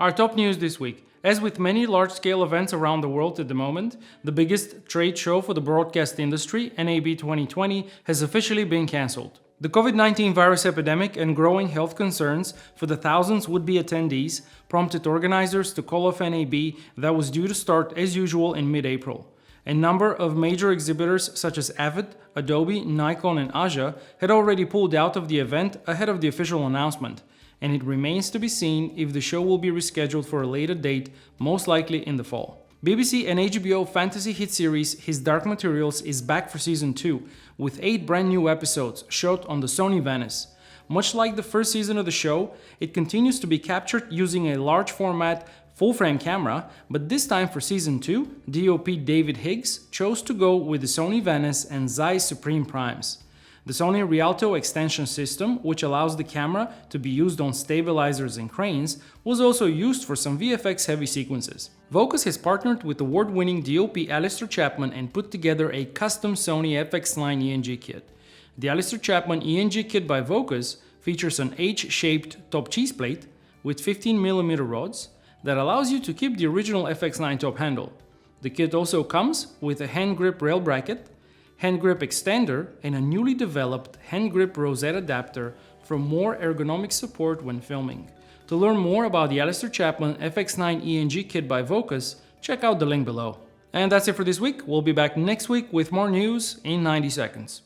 Our top news this week. As with many large-scale events around the world at the moment, the biggest trade show for the broadcast industry, NAB 2020, has officially been cancelled. The COVID-19 virus epidemic and growing health concerns for the thousands would-be attendees prompted organizers to call off NAB that was due to start as usual in mid-April. A number of major exhibitors such as Avid, Adobe, Nikon and Aja had already pulled out of the event ahead of the official announcement, and it remains to be seen if the show will be rescheduled for a later date, most likely in the fall. BBC and HBO fantasy hit series His Dark Materials is back for season 2, with 8 brand new episodes shot on the Sony Venice. Much like the first season of the show, it continues to be captured using a large format full-frame camera, but this time for season 2, DOP David Higgs chose to go with the Sony Venice and Zeiss Supreme Primes. The Sony Rialto extension system, which allows the camera to be used on stabilizers and cranes, was also used for some VFX-heavy sequences. Vocus has partnered with award-winning DOP Alister Chapman and put together a custom Sony FX9 ENG kit. The Alister Chapman ENG kit by Vocus features an H-shaped top cheese plate with 15mm rods that allows you to keep the original FX9 top handle. The kit also comes with a hand grip rail bracket, hand grip extender, and a newly developed hand grip rosette adapter for more ergonomic support when filming. To learn more about the Alister Chapman FX9 ENG kit by Vocus, check out the link below. And that's it for this week. We'll be back next week with more news in 90 seconds.